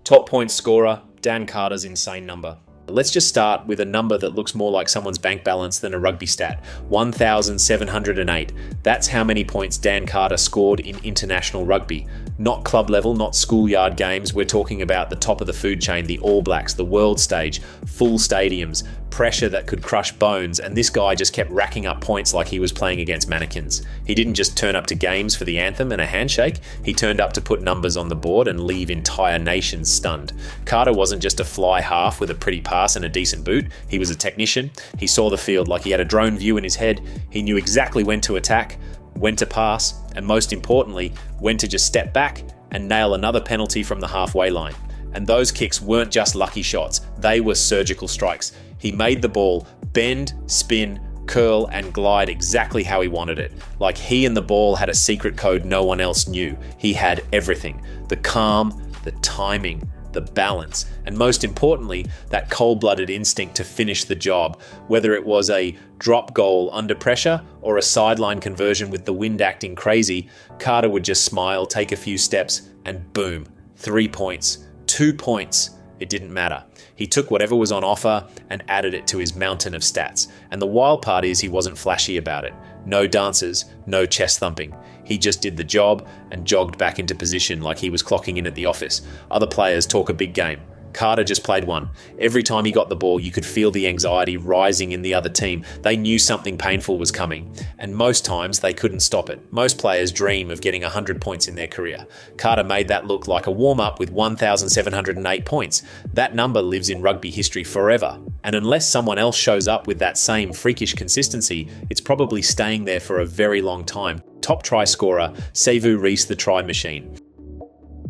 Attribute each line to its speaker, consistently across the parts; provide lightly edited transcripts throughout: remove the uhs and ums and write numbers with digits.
Speaker 1: Top point scorer, Dan Carter's insane number. Let's just start with a number that looks more like someone's bank balance than a rugby stat. 1,708. That's how many points Dan Carter scored in international rugby. Not club level, not schoolyard games. We're talking about the top of the food chain, the All Blacks, the world stage, full stadiums, pressure that could crush bones, and this guy just kept racking up points like he was playing against mannequins. He didn't just turn up to games for the anthem and a handshake, he turned up to put numbers on the board and leave entire nations stunned. Carter wasn't just a fly half with a pretty pass and a decent boot, he was a technician. He saw the field like he had a drone view in his head. He knew exactly when to attack, when to pass, and most importantly, when to just step back and nail another penalty from the halfway line. And those kicks weren't just lucky shots, they were surgical strikes. He made the ball bend, spin, curl, and glide exactly how he wanted it. Like he and the ball had a secret code no one else knew. He had everything. The calm, the timing, the balance, and most importantly, that cold-blooded instinct to finish the job. Whether it was a drop goal under pressure or a sideline conversion with the wind acting crazy, Carter would just smile, take a few steps, and boom, 3 points, 2 points. It didn't matter. He took whatever was on offer and added it to his mountain of stats. And the wild part is he wasn't flashy about it. No dances, no chest thumping. He just did the job and jogged back into position like he was clocking in at the office. Other players talk a big game. Carter just played one. Every time he got the ball, you could feel the anxiety rising in the other team. They knew something painful was coming, and most times they couldn't stop it. Most players dream of getting 100 points in their career. Carter made that look like a warm-up with 1,708 points. That number lives in rugby history forever, and unless someone else shows up with that same freakish consistency, it's probably staying there for a very long time. Top try scorer, Sevu Reece, the try machine.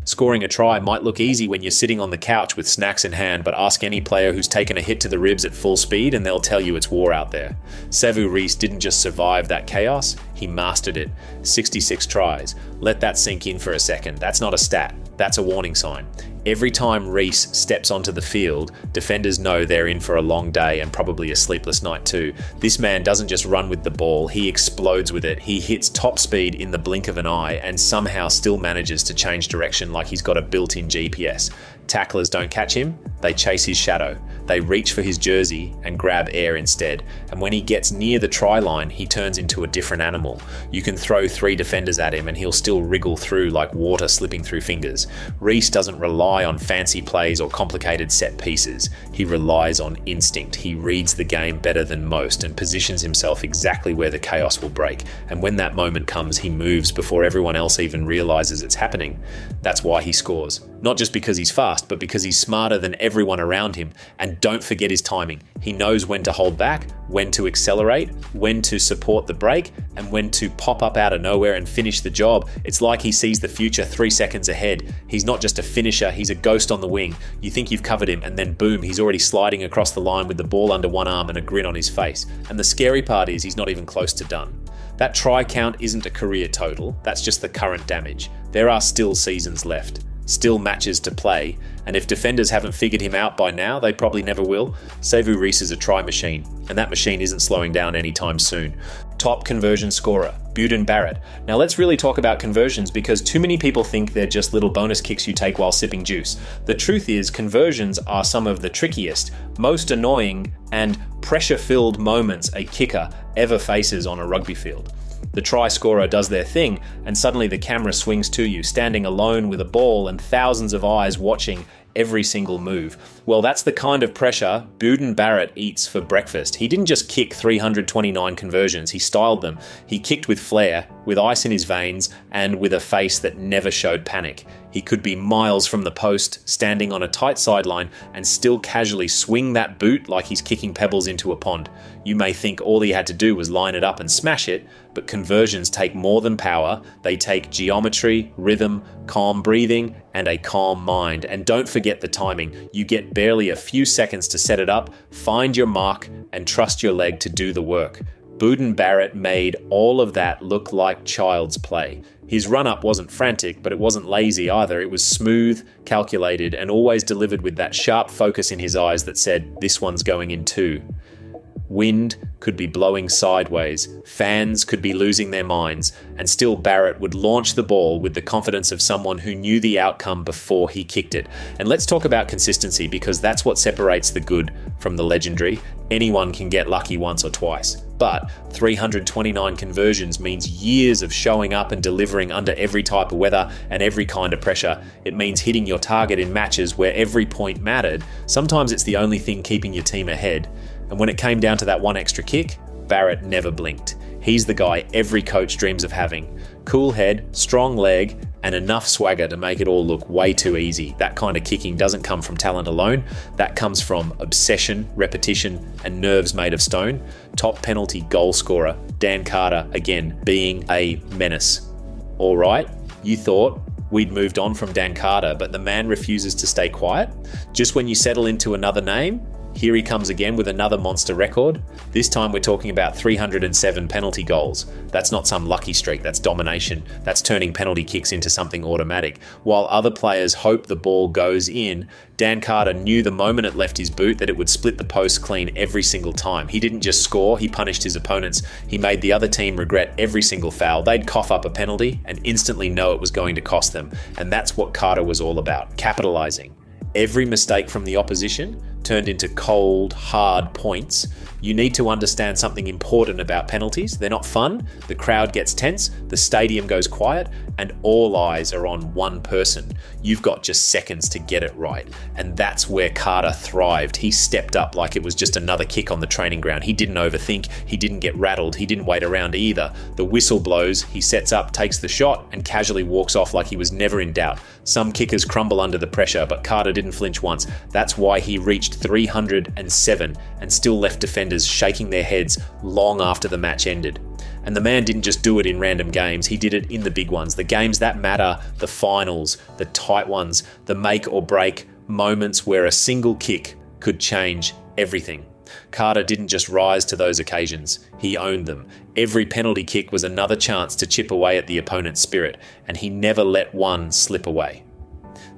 Speaker 1: Scoring a try might look easy when you're sitting on the couch with snacks in hand, but ask any player who's taken a hit to the ribs at full speed and they'll tell you it's war out there. Sevu Reece didn't just survive that chaos, he mastered it. 66 tries. Let that sink in for a second. That's not a stat, that's a warning sign. Every time Reece steps onto the field, defenders know they're in for a long day and probably a sleepless night too. This man doesn't just run with the ball, he explodes with it. He hits top speed in the blink of an eye and somehow still manages to change direction like he's got a built-in GPS. Tacklers don't catch him, they chase his shadow. They reach for his jersey and grab air instead. And when he gets near the try line, he turns into a different animal. You can throw 3 defenders at him and he'll still wriggle through like water slipping through fingers. Reece doesn't rely on fancy plays or complicated set pieces. He relies on instinct. He reads the game better than most and positions himself exactly where the chaos will break. And when that moment comes, he moves before everyone else even realizes it's happening. That's why he scores. Not just because he's fast, but because he's smarter than everyone around him. And don't forget his timing. He knows when to hold back, when to accelerate, when to support the break, and when to pop up out of nowhere and finish the job. It's like he sees the future 3 seconds ahead. He's not just a finisher, he's a ghost on the wing. You think you've covered him, and then boom, he's already sliding across the line with the ball under one arm and a grin on his face. And the scary part is he's not even close to done. That try count isn't a career total, that's just the current damage. There are still seasons left. Still matches to play, and if defenders haven't figured him out by now, they probably never will. Sevu Reece is a try machine, and that machine isn't slowing down anytime soon. Top conversion scorer, Beauden Barrett. Now let's really talk about conversions because too many people think they're just little bonus kicks you take while sipping juice. The truth is, conversions are some of the trickiest, most annoying, and pressure-filled moments a kicker ever faces on a rugby field. The try scorer does their thing, and suddenly the camera swings to you, standing alone with a ball and thousands of eyes watching every single move. Well, that's the kind of pressure Beauden Barrett eats for breakfast. He didn't just kick 329 conversions, he styled them. He kicked with flair, with ice in his veins, and with a face that never showed panic. He could be miles from the post, standing on a tight sideline, and still casually swing that boot like he's kicking pebbles into a pond. You may think all he had to do was line it up and smash it, but conversions take more than power. They take geometry, rhythm, calm breathing, and a calm mind. And don't forget the timing. You get barely a few seconds to set it up, find your mark, and trust your leg to do the work. Beauden Barrett made all of that look like child's play. His run-up wasn't frantic, but it wasn't lazy either. It was smooth, calculated, and always delivered with that sharp focus in his eyes that said, "This one's going in too." Wind could be blowing sideways, fans could be losing their minds, and still Barrett would launch the ball with the confidence of someone who knew the outcome before he kicked it. And let's talk about consistency, because that's what separates the good from the legendary. Anyone can get lucky once or twice, but 329 conversions means years of showing up and delivering under every type of weather and every kind of pressure. It means hitting your target in matches where every point mattered. Sometimes it's the only thing keeping your team ahead. And when it came down to that one extra kick, Barrett never blinked. He's the guy every coach dreams of having. Cool head, strong leg, and enough swagger to make it all look way too easy. That kind of kicking doesn't come from talent alone. That comes from obsession, repetition, and nerves made of stone. Top penalty goal scorer, Dan Carter, again, being a menace. All right, you thought we'd moved on from Dan Carter, but the man refuses to stay quiet. Just when you settle into another name, here he comes again with another monster record. This time we're talking about 307 penalty goals. That's not some lucky streak, that's domination. That's turning penalty kicks into something automatic. While other players hope the ball goes in, Dan Carter knew the moment it left his boot that it would split the post clean every single time. He didn't just score, he punished his opponents. He made the other team regret every single foul. They'd cough up a penalty and instantly know it was going to cost them. And that's what Carter was all about, capitalizing. Every mistake from the opposition turned into cold, hard points. You need to understand something important about penalties. They're not fun, the crowd gets tense, the stadium goes quiet, and all eyes are on one person. You've got just seconds to get it right. And that's where Carter thrived. He stepped up like it was just another kick on the training ground. He didn't overthink, he didn't get rattled, he didn't wait around either. The whistle blows, he sets up, takes the shot, and casually walks off like he was never in doubt. Some kickers crumble under the pressure, but Carter didn't flinch once. That's why he reached 307 and still left defenders shaking their heads long after the match ended. And the man didn't just do it in random games, he did it in the big ones, the games that matter, the finals, the tight ones, the make or break moments where a single kick could change everything. Carter didn't just rise to those occasions, he owned them. Every penalty kick was another chance to chip away at the opponent's spirit, and he never let one slip away.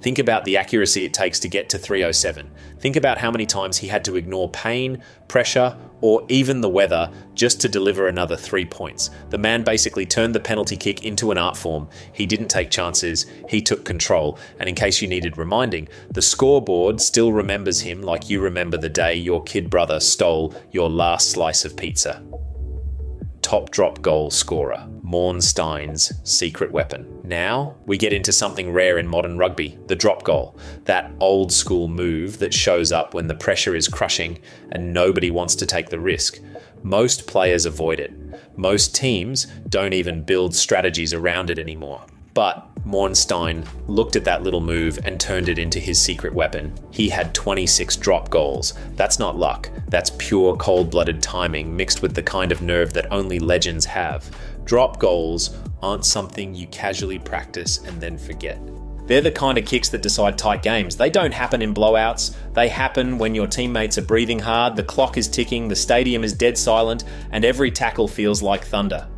Speaker 1: Think about the accuracy it takes to get to 307. Think about how many times he had to ignore pain, pressure, or even the weather just to deliver another 3 points. The man basically turned the penalty kick into an art form. He didn't take chances, he took control. And in case you needed reminding, the scoreboard still remembers him like you remember the day your kid brother stole your last slice of pizza. Top drop goal scorer, Morne Steyn's secret weapon. Now we get into something rare in modern rugby, the drop goal, that old school move that shows up when the pressure is crushing and nobody wants to take the risk. Most players avoid it. Most teams don't even build strategies around it anymore. But Morne Steyn looked at that little move and turned it into his secret weapon. He had 26 drop goals. That's not luck. That's pure cold-blooded timing mixed with the kind of nerve that only legends have. Drop goals aren't something you casually practice and then forget. They're the kind of kicks that decide tight games. They don't happen in blowouts. They happen when your teammates are breathing hard, the clock is ticking, the stadium is dead silent, and every tackle feels like thunder.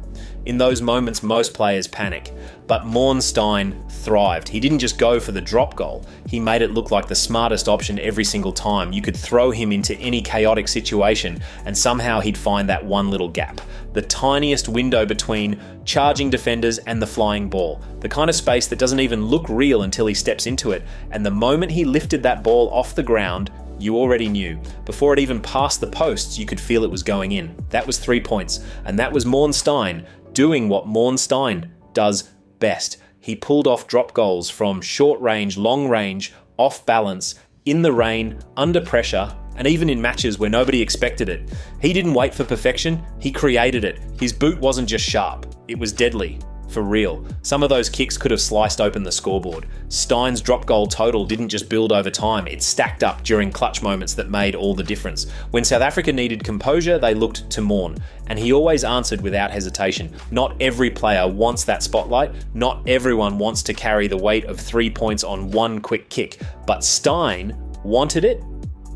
Speaker 1: In those moments, most players panic. But Morne Steyn thrived. He didn't just go for the drop goal. He made it look like the smartest option every single time. You could throw him into any chaotic situation, and somehow he'd find that one little gap. The tiniest window between charging defenders and the flying ball. The kind of space that doesn't even look real until he steps into it. And the moment he lifted that ball off the ground, you already knew. Before it even passed the posts, you could feel it was going in. That was 3 points. And that was Morne Steyn doing what Morne Steyn does best. He pulled off drop goals from short range, long range, off balance, in the rain, under pressure, and even in matches where nobody expected it. He didn't wait for perfection, he created it. His boot wasn't just sharp, it was deadly. For real. Some of those kicks could have sliced open the scoreboard. Steyn's drop goal total didn't just build over time, it stacked up during clutch moments that made all the difference. When South Africa needed composure, they looked to Morne, and he always answered without hesitation. Not every player wants that spotlight, not everyone wants to carry the weight of 3 points on one quick kick, but Steyn wanted it,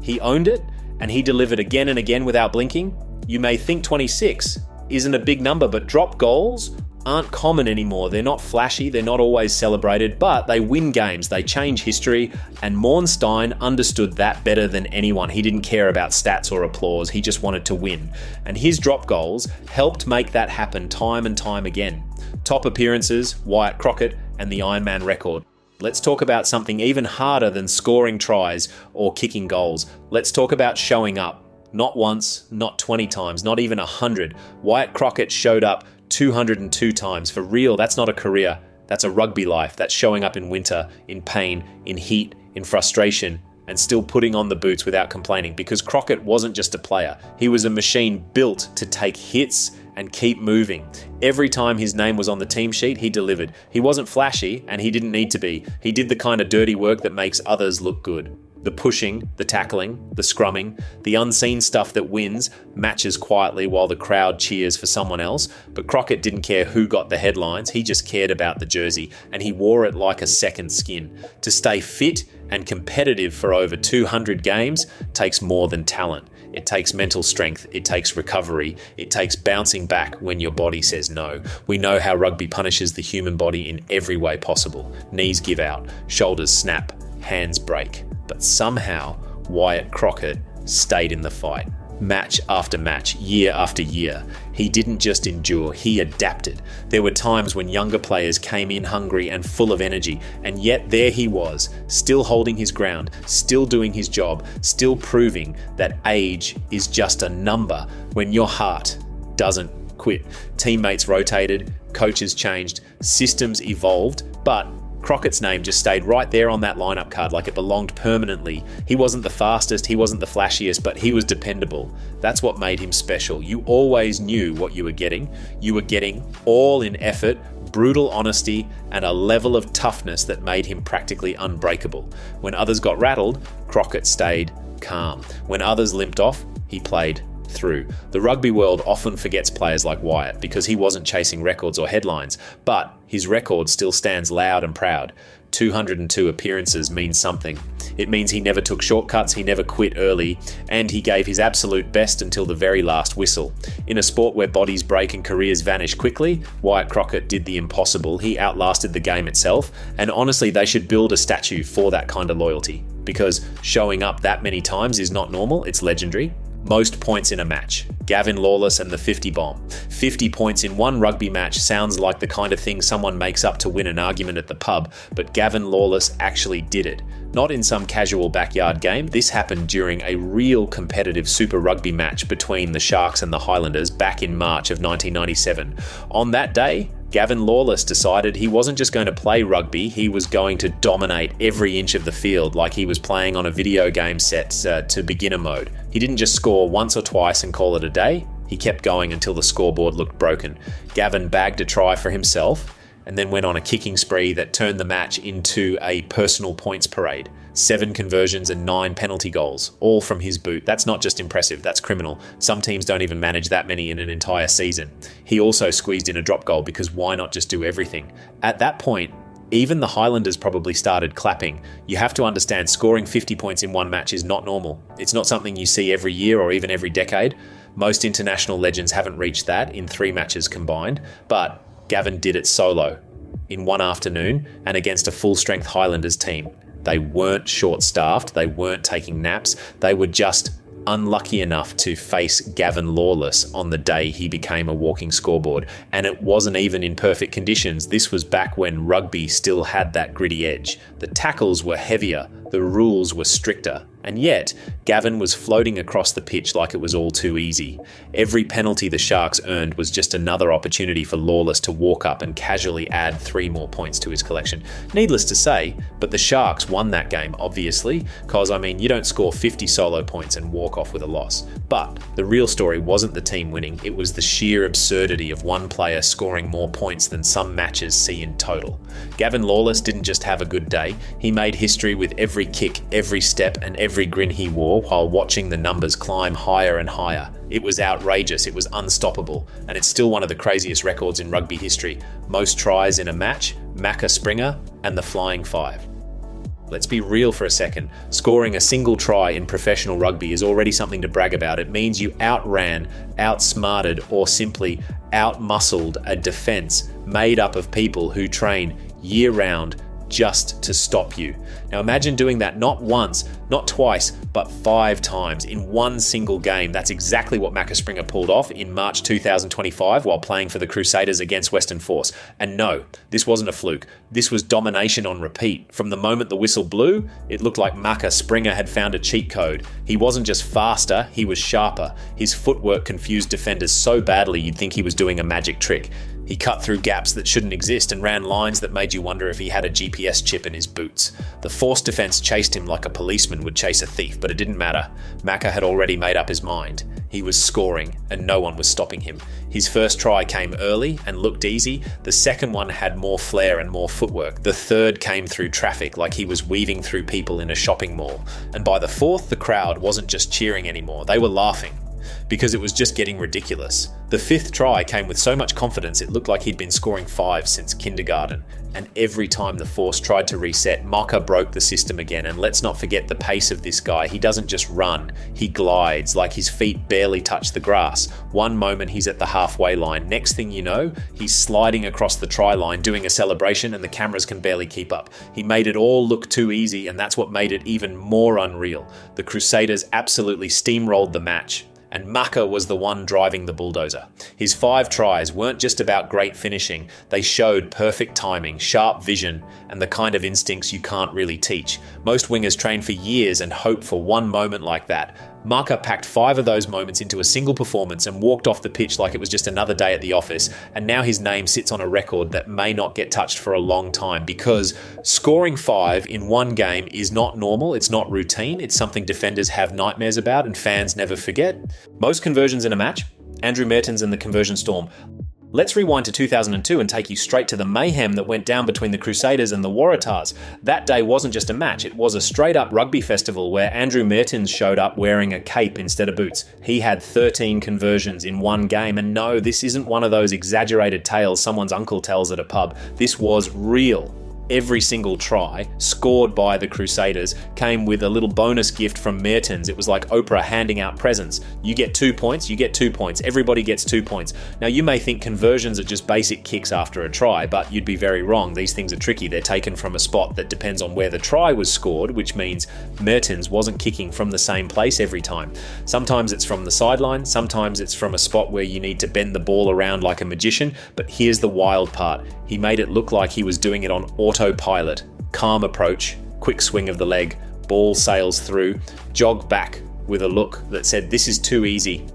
Speaker 1: he owned it, and he delivered again and again without blinking. You may think 26 isn't a big number, but drop goals aren't common anymore. They're not flashy, they're not always celebrated, but they win games, they change history, and Morne Steyn understood that better than anyone. He didn't care about stats or applause, he just wanted to win. And his drop goals helped make that happen time and time again. Top appearances, Wyatt Crockett, and the Ironman record. Let's talk about something even harder than scoring tries or kicking goals. Let's talk about showing up. Not once, not 20 times, not even 100. Wyatt Crockett showed up 202 times. For real, that's not a career. That's a rugby life. That's showing up in winter, in pain, in heat, in frustration, and still putting on the boots without complaining. Because Crockett wasn't just a player. He was a machine built to take hits and keep moving. Every time his name was on the team sheet, he delivered. He wasn't flashy, and he didn't need to be. He did the kind of dirty work that makes others look good. The pushing, the tackling, the scrumming, the unseen stuff that wins matches quietly while the crowd cheers for someone else. But Crockett didn't care who got the headlines, he just cared about the jersey, and he wore it like a second skin. To stay fit and competitive for over 200 games takes more than talent. It takes mental strength, it takes recovery, it takes bouncing back when your body says no. We know how rugby punishes the human body in every way possible. Knees give out, shoulders snap, hands break. But somehow, Wyatt Crockett stayed in the fight. Match after match, year after year. He didn't just endure, he adapted. There were times when younger players came in hungry and full of energy, and yet there he was, still holding his ground, still doing his job, still proving that age is just a number when your heart doesn't quit. Teammates rotated, coaches changed, systems evolved, but Crockett's name just stayed right there on that lineup card like it belonged permanently. He wasn't the fastest, he wasn't the flashiest, but he was dependable. That's what made him special. You always knew what you were getting. You were getting all in effort, brutal honesty, and a level of toughness that made him practically unbreakable. When others got rattled, Crockett stayed calm. When others limped off, he played through. The rugby world often forgets players like Wyatt because he wasn't chasing records or headlines, but his record still stands loud and proud. 202 appearances means something. It means he never took shortcuts, he never quit early, and he gave his absolute best until the very last whistle. In a sport where bodies break and careers vanish quickly, Wyatt Crockett did the impossible. He outlasted the game itself, and honestly, they should build a statue for that kind of loyalty, because showing up that many times is not normal, it's legendary. Most points in a match. Gavin Lawless and the 50 bomb. 50 points in one rugby match sounds like the kind of thing someone makes up to win an argument at the pub, but Gavin Lawless actually did it. Not in some casual backyard game, this happened during a real competitive Super Rugby match between the Sharks and the Highlanders back in March of 1997. On that day, Gavin Lawless decided he wasn't just going to play rugby, he was going to dominate every inch of the field like he was playing on a video game set to beginner mode. He didn't just score once or twice and call it a day, he kept going until the scoreboard looked broken. Gavin bagged a try for himself and then went on a kicking spree that turned the match into a personal points parade. 7 conversions and 9 penalty goals, all from his boot. That's not just impressive, that's criminal. Some teams don't even manage that many in an entire season. He also squeezed in a drop goal because why not just do everything? At that point, even the Highlanders probably started clapping. You have to understand, scoring 50 points in one match is not normal. It's not something you see every year or even every decade. Most international legends haven't reached that in 3 matches combined, but Gavin did it solo in one afternoon and against a full-strength Highlanders team. They weren't short-staffed, they weren't taking naps, they were just unlucky enough to face Gavin Lawless on the day he became a walking scoreboard. And it wasn't even in perfect conditions. This was back when rugby still had that gritty edge. The tackles were heavier, the rules were stricter. And yet, Gavin was floating across the pitch like it was all too easy. Every penalty the Sharks earned was just another opportunity for Lawless to walk up and casually add 3 more points to his collection. Needless to say, but the Sharks won that game, obviously, because, you don't score 50 solo points and walk off with a loss. But the real story wasn't the team winning, it was the sheer absurdity of one player scoring more points than some matches see in total. Gavin Lawless didn't just have a good day, he made history with every kick, every step, and every grin he wore while watching the numbers climb higher and higher. It was outrageous, it was unstoppable, and it's still one of the craziest records in rugby history. Most tries in a match, Macca Springer and the Flying 5. Let's be real for a second. Scoring a single try in professional rugby is already something to brag about. It means you outran, outsmarted, or simply outmuscled a defence made up of people who train year-round just to stop you. Now imagine doing that not once, not twice, but 5 times in one single game. That's exactly what Macca Springer pulled off in March 2025 while playing for the Crusaders against Western Force. And no, this wasn't a fluke. This was domination on repeat. From the moment the whistle blew, it looked like Macca Springer had found a cheat code. He wasn't just faster, he was sharper. His footwork confused defenders so badly you'd think he was doing a magic trick. He cut through gaps that shouldn't exist and ran lines that made you wonder if he had a GPS chip in his boots. The Force defence chased him like a policeman would chase a thief, but it didn't matter. Macca had already made up his mind. He was scoring, and no one was stopping him. His first try came early and looked easy. The second one had more flair and more footwork. The third came through traffic like he was weaving through people in a shopping mall. And by the fourth, the crowd wasn't just cheering anymore. They were laughing, because it was just getting ridiculous. The fifth try came with so much confidence it looked like he'd been scoring 5 since kindergarten. And every time the Force tried to reset, Macca broke the system again. And let's not forget the pace of this guy. He doesn't just run, he glides like his feet barely touch the grass. One moment he's at the halfway line. Next thing you know, he's sliding across the try line, doing a celebration, and the cameras can barely keep up. He made it all look too easy, and that's what made it even more unreal. The Crusaders absolutely steamrolled the match, and Macca was the one driving the bulldozer. His 5 tries weren't just about great finishing, they showed perfect timing, sharp vision, and the kind of instincts you can't really teach. Most wingers train for years and hope for one moment like that. Macca packed 5 of those moments into a single performance and walked off the pitch like it was just another day at the office, and now his name sits on a record that may not get touched for a long time, because scoring 5 in one game is not normal, it's not routine, it's something defenders have nightmares about and fans never forget. Most conversions in a match, Andrew Mehrtens and the conversion storm. Let's rewind to 2002 and take you straight to the mayhem that went down between the Crusaders and the Waratahs. That day wasn't just a match, it was a straight-up rugby festival where Andrew Mehrtens showed up wearing a cape instead of boots. He had 13 conversions in one game, and no, this isn't one of those exaggerated tales someone's uncle tells at a pub. This was real. Every single try scored by the Crusaders came with a little bonus gift from Mehrtens. It was like Oprah handing out presents. You get 2 points, you get 2 points. Everybody gets 2 points. Now you may think conversions are just basic kicks after a try, but you'd be very wrong. These things are tricky. They're taken from a spot that depends on where the try was scored, which means Mehrtens wasn't kicking from the same place every time. Sometimes it's from the sideline, sometimes it's from a spot where you need to bend the ball around like a magician, but here's the wild part. He made it look like he was doing it on autopilot. Calm approach, quick swing of the leg, ball sails through, jog back with a look that said, this is too easy.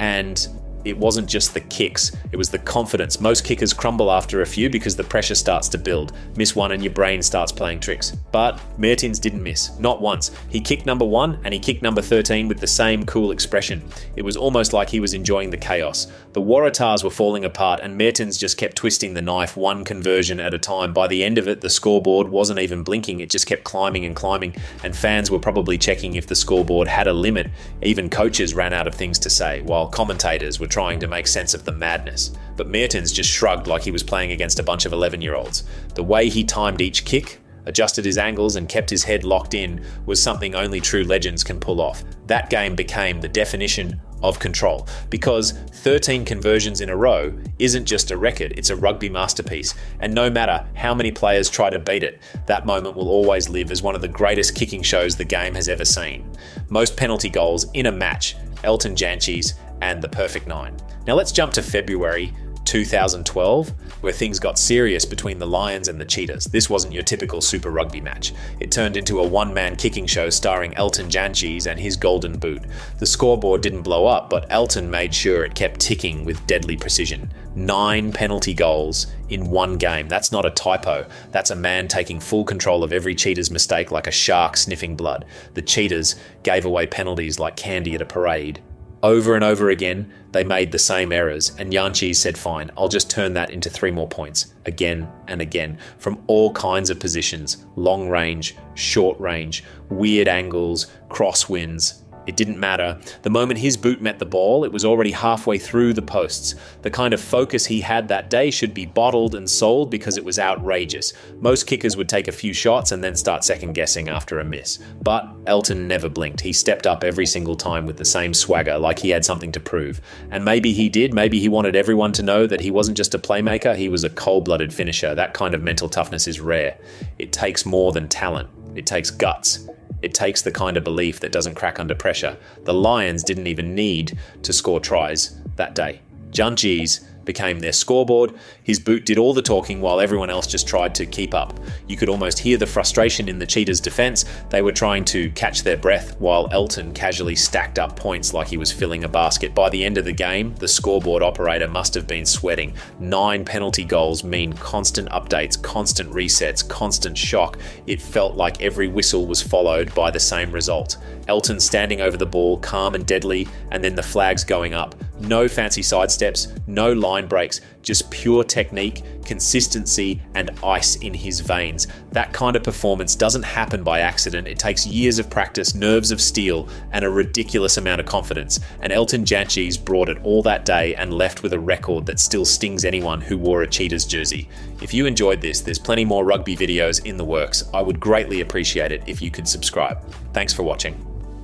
Speaker 1: And it wasn't just the kicks, it was the confidence. Most kickers crumble after a few because the pressure starts to build. Miss one and your brain starts playing tricks. But Mehrtens didn't miss, not once. He kicked number 1 and he kicked number 13 with the same cool expression. It was almost like he was enjoying the chaos. The Waratahs were falling apart and Mehrtens just kept twisting the knife one conversion at a time. By the end of it, the scoreboard wasn't even blinking, it just kept climbing and climbing, and fans were probably checking if the scoreboard had a limit. Even coaches ran out of things to say, while commentators were trying to make sense of the madness. But Mehrtens just shrugged like he was playing against a bunch of 11-year-olds. The way he timed each kick, adjusted his angles and kept his head locked in was something only true legends can pull off. That game became the definition of control, because 13 conversions in a row isn't just a record, it's a rugby masterpiece. And no matter how many players try to beat it, that moment will always live as one of the greatest kicking shows the game has ever seen. Most penalty goals in a match, Elton Jantjies and the perfect 9. Now let's jump to February 2012, where things got serious between the Lions and the Cheetahs. This wasn't your typical Super Rugby match. It turned into a one-man kicking show starring Elton Jantjies and his golden boot. The scoreboard didn't blow up, but Elton made sure it kept ticking with deadly precision. 9 penalty goals in one game. That's not a typo. That's a man taking full control of every Cheetah's mistake like a shark sniffing blood. The Cheetahs gave away penalties like candy at a parade. Over and over again, they made the same errors, and Jantjies said, fine, I'll just turn that into 3 more points, again and again, from all kinds of positions, long range, short range, weird angles, crosswinds. It didn't matter. The moment his boot met the ball, it was already halfway through the posts. The kind of focus he had that day should be bottled and sold because it was outrageous. Most kickers would take a few shots and then start second-guessing after a miss. But Elton never blinked. He stepped up every single time with the same swagger, like he had something to prove. And maybe he did. Maybe he wanted everyone to know that he wasn't just a playmaker, he was a cold-blooded finisher. That kind of mental toughness is rare. It takes more than talent. It takes guts. It takes the kind of belief that doesn't crack under pressure. The Lions didn't even need to score tries that day. Jantjies became their scoreboard. His boot did all the talking while everyone else just tried to keep up. You could almost hear the frustration in the Cheetahs' defense. They were trying to catch their breath while Elton casually stacked up points like he was filling a basket. By the end of the game, the scoreboard operator must have been sweating. 9 penalty goals mean constant updates, constant resets, constant shock. It felt like every whistle was followed by the same result. Elton standing over the ball, calm and deadly, and then the flags going up. No fancy sidesteps, no line breaks, just pure technique, consistency, and ice in his veins. That kind of performance doesn't happen by accident. It takes years of practice, nerves of steel, and a ridiculous amount of confidence. And Elton Jantjies brought it all that day and left with a record that still stings anyone who wore a Cheetahs jersey. If you enjoyed this, there's plenty more rugby videos in the works. I would greatly appreciate it if you could subscribe. Thanks for watching.